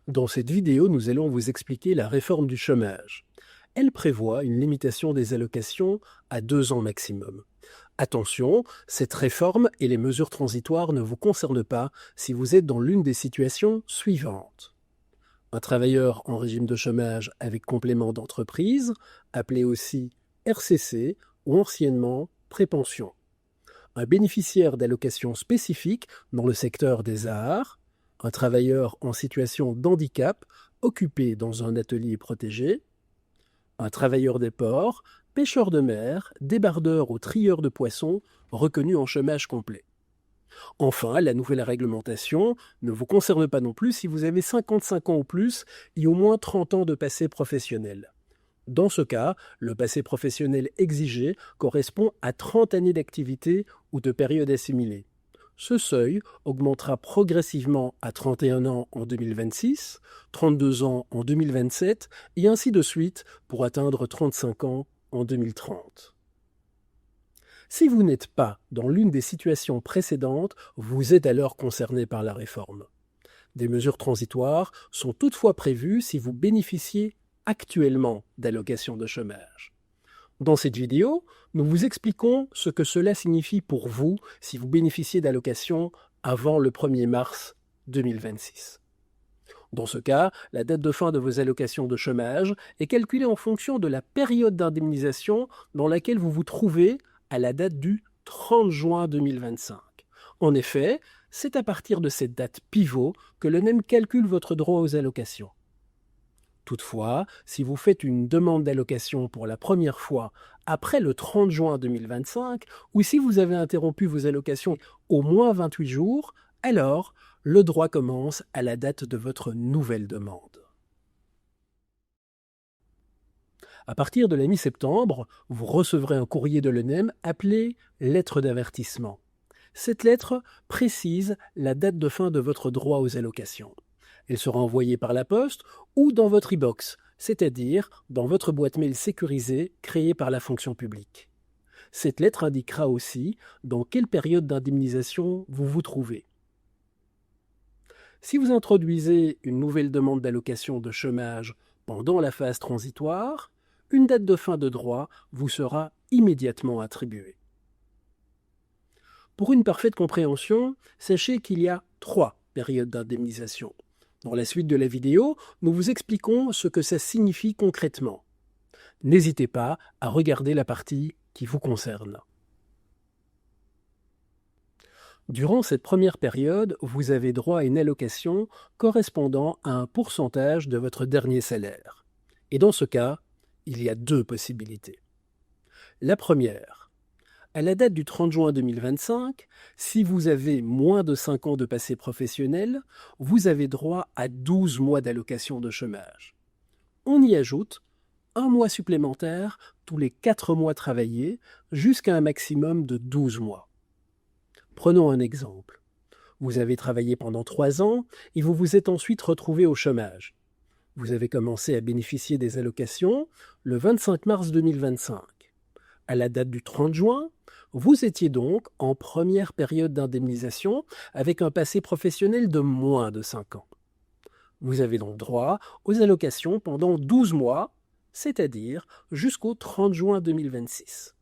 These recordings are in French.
Dans cette vidéo, nous allons vous expliquer la réforme du chômage. Elle prévoit une limitation des allocations à 2 ans maximum. Attention, cette réforme et les mesures transitoires ne vous concernent pas si vous êtes dans l'une des situations suivantes. Un travailleur en régime de chômage avec complément d'entreprise, appelé aussi RCC ou anciennement prépension. Un bénéficiaire d'allocations spécifiques dans le secteur des arts, un travailleur en situation d'handicap occupé dans un atelier protégé, un travailleur des ports, pêcheur de mer, débardeur ou trieur de poissons reconnu en chômage complet. Enfin, la nouvelle réglementation ne vous concerne pas non plus si vous avez 55 ans ou plus et au moins 30 ans de passé professionnel. Dans ce cas, le passé professionnel exigé correspond à 30 années d'activité ou de période assimilée. Ce seuil augmentera progressivement à 31 ans en 2026, 32 ans en 2027 et ainsi de suite pour atteindre 35 ans en 2030. Si vous n'êtes pas dans l'une des situations précédentes, vous êtes alors concerné par la réforme. Des mesures transitoires sont toutefois prévues si vous bénéficiez actuellement d'allocations de chômage. Dans cette vidéo, nous vous expliquons ce que cela signifie pour vous si vous bénéficiez d'allocations avant le 1er mars 2026. Dans ce cas, la date de fin de vos allocations de chômage est calculée en fonction de la période d'indemnisation dans laquelle vous vous trouvez à la date du 30 juin 2025. En effet, c'est à partir de cette date pivot que le NEM calcule votre droit aux allocations. Toutefois, si vous faites une demande d'allocation pour la première fois après le 30 juin 2025 ou si vous avez interrompu vos allocations au moins 28 jours, alors le droit commence à la date de votre nouvelle demande. À partir de la mi-septembre, vous recevrez un courrier de l'ENEM appelé lettre d'avertissement. Cette lettre précise la date de fin de votre droit aux allocations. Elle sera envoyée par la poste ou dans votre e-box, c'est-à-dire dans votre boîte mail sécurisée créée par la fonction publique. Cette lettre indiquera aussi dans quelle période d'indemnisation vous vous trouvez. Si vous introduisez une nouvelle demande d'allocation de chômage pendant la phase transitoire, une date de fin de droit vous sera immédiatement attribuée. Pour une parfaite compréhension, sachez qu'il y a 3 périodes d'indemnisation. Dans la suite de la vidéo, nous vous expliquons ce que ça signifie concrètement. N'hésitez pas à regarder la partie qui vous concerne. Durant cette première période, vous avez droit à une allocation correspondant à un pourcentage de votre dernier salaire. Et dans ce cas, il y a 2 possibilités. La première, à la date du 30 juin 2025, si vous avez moins de 5 ans de passé professionnel, vous avez droit à 12 mois d'allocation de chômage. On y ajoute 1 mois supplémentaire tous les 4 mois travaillés jusqu'à un maximum de 12 mois. Prenons un exemple. Vous avez travaillé pendant 3 ans et vous vous êtes ensuite retrouvé au chômage. Vous avez commencé à bénéficier des allocations le 25 mars 2025. À la date du 30 juin, vous étiez donc en première période d'indemnisation avec un passé professionnel de moins de 5 ans. Vous avez donc droit aux allocations pendant 12 mois, c'est-à-dire jusqu'au 30 juin 2026.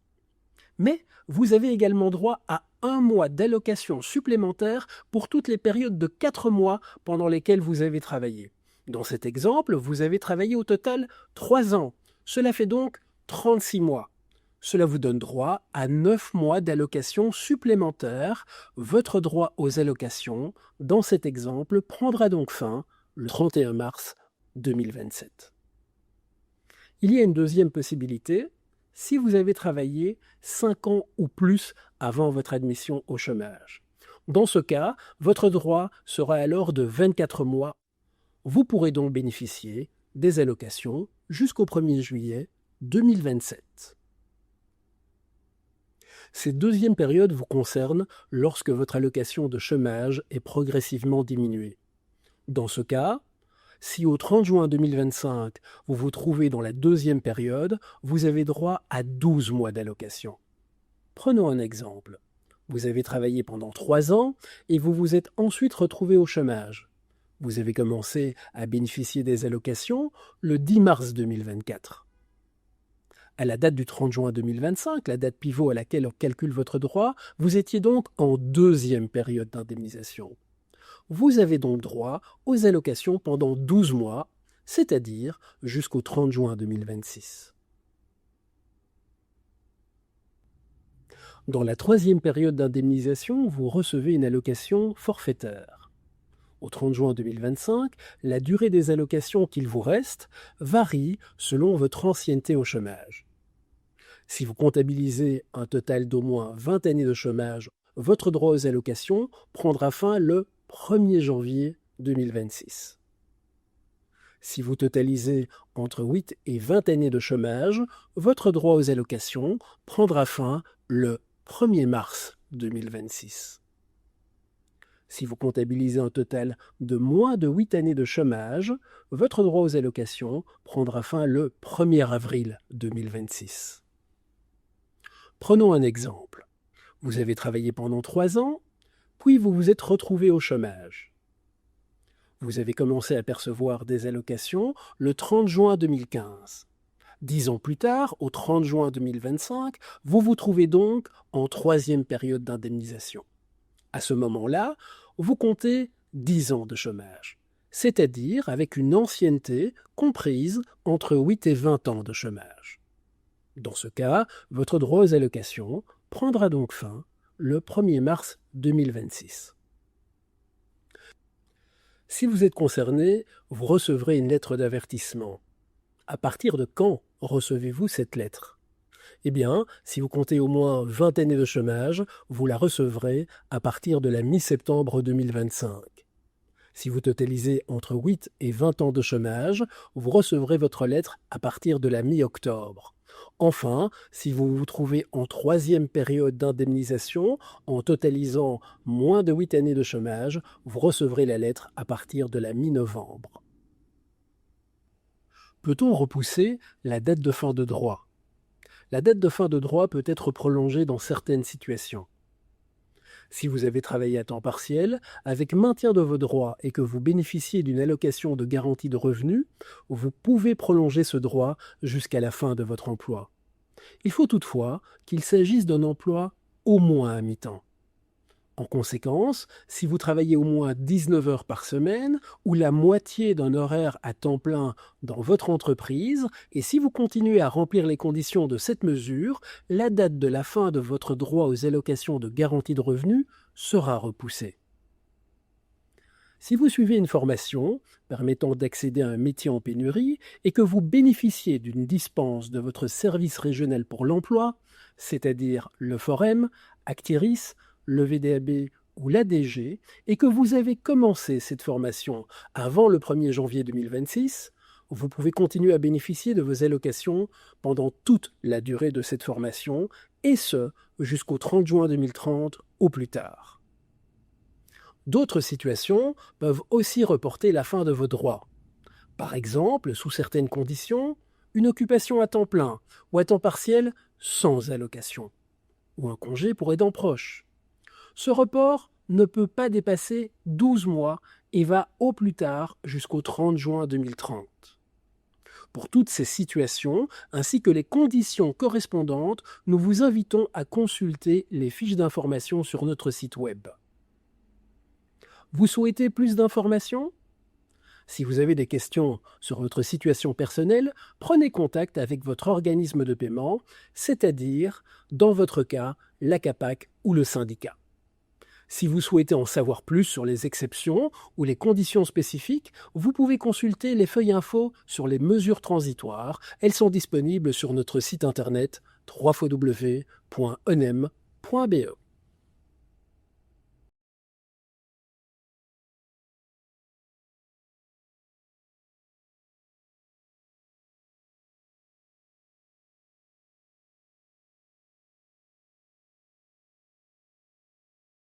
Mais vous avez également droit à 1 mois d'allocation supplémentaire pour toutes les périodes de 4 mois pendant lesquelles vous avez travaillé. Dans cet exemple, vous avez travaillé au total 3 ans. Cela fait donc 36 mois. Cela vous donne droit à 9 mois d'allocation supplémentaire. Votre droit aux allocations, dans cet exemple, prendra donc fin le 31 mars 2027. Il y a une deuxième possibilité, si vous avez travaillé 5 ans ou plus avant votre admission au chômage. Dans ce cas, votre droit sera alors de 24 mois. Vous pourrez donc bénéficier des allocations jusqu'au 1er juillet 2027. Cette deuxième période vous concerne lorsque votre allocation de chômage est progressivement diminuée. Dans ce cas, si au 30 juin 2025, vous vous trouvez dans la deuxième période, vous avez droit à 12 mois d'allocation. Prenons un exemple. Vous avez travaillé pendant 3 ans et vous vous êtes ensuite retrouvé au chômage. Vous avez commencé à bénéficier des allocations le 10 mars 2024. À la date du 30 juin 2025, la date pivot à laquelle on calcule votre droit, vous étiez donc en deuxième période d'indemnisation. Vous avez donc droit aux allocations pendant 12 mois, c'est-à-dire jusqu'au 30 juin 2026. Dans la troisième période d'indemnisation, vous recevez une allocation forfaitaire. Au 30 juin 2025, la durée des allocations qu'il vous reste varie selon votre ancienneté au chômage. Si vous comptabilisez un total d'au moins 20 années de chômage, votre droit aux allocations prendra fin le 1er janvier 2026. Si vous totalisez entre 8 et 20 années de chômage, votre droit aux allocations prendra fin le 1er mars 2026. Si vous comptabilisez un total de moins de 8 années de chômage, votre droit aux allocations prendra fin le 1er avril 2026. Prenons un exemple. Vous avez travaillé pendant 3 ans, puis vous vous êtes retrouvé au chômage. Vous avez commencé à percevoir des allocations le 30 juin 2015. 10 ans plus tard, au 30 juin 2025, vous vous trouvez donc en troisième période d'indemnisation. À ce moment-là, vous comptez 10 ans de chômage, c'est-à-dire avec une ancienneté comprise entre 8 et 20 ans de chômage. Dans ce cas, votre droit aux allocations prendra donc fin le 1er mars 2026. Si vous êtes concerné, vous recevrez une lettre d'avertissement. À partir de quand recevez-vous cette lettre ? Eh bien, si vous comptez au moins 20 années de chômage, vous la recevrez à partir de la mi-septembre 2025. Si vous totalisez entre 8 et 20 ans de chômage, vous recevrez votre lettre à partir de la mi-octobre. Enfin, si vous vous trouvez en troisième période d'indemnisation, en totalisant moins de 8 années de chômage, vous recevrez la lettre à partir de la mi-novembre. Peut-on repousser la date de fin de droit ? La date de fin de droit peut être prolongée dans certaines situations. Si vous avez travaillé à temps partiel, avec maintien de vos droits et que vous bénéficiez d'une allocation de garantie de revenus, vous pouvez prolonger ce droit jusqu'à la fin de votre emploi. Il faut toutefois qu'il s'agisse d'un emploi au moins à mi-temps. En conséquence, si vous travaillez au moins 19 heures par semaine ou la moitié d'un horaire à temps plein dans votre entreprise, et si vous continuez à remplir les conditions de cette mesure, la date de la fin de votre droit aux allocations de garantie de revenus sera repoussée. Si vous suivez une formation permettant d'accéder à un métier en pénurie et que vous bénéficiez d'une dispense de votre service régional pour l'emploi, c'est-à-dire le Forem, Actiris, le VDAB ou l'ADG, et que vous avez commencé cette formation avant le 1er janvier 2026, vous pouvez continuer à bénéficier de vos allocations pendant toute la durée de cette formation, et ce, jusqu'au 30 juin 2030 au plus tard. D'autres situations peuvent aussi reporter la fin de vos droits. Par exemple, sous certaines conditions, une occupation à temps plein ou à temps partiel sans allocation, ou un congé pour aidant proche. Ce report ne peut pas dépasser 12 mois et va au plus tard jusqu'au 30 juin 2030. Pour toutes ces situations, ainsi que les conditions correspondantes, nous vous invitons à consulter les fiches d'information sur notre site web. Vous souhaitez plus d'informations ? Si vous avez des questions sur votre situation personnelle, prenez contact avec votre organisme de paiement, c'est-à-dire, dans votre cas, la CAPAC ou le syndicat. Si vous souhaitez en savoir plus sur les exceptions ou les conditions spécifiques, vous pouvez consulter les feuilles info sur les mesures transitoires. Elles sont disponibles sur notre site internet www.onem.be.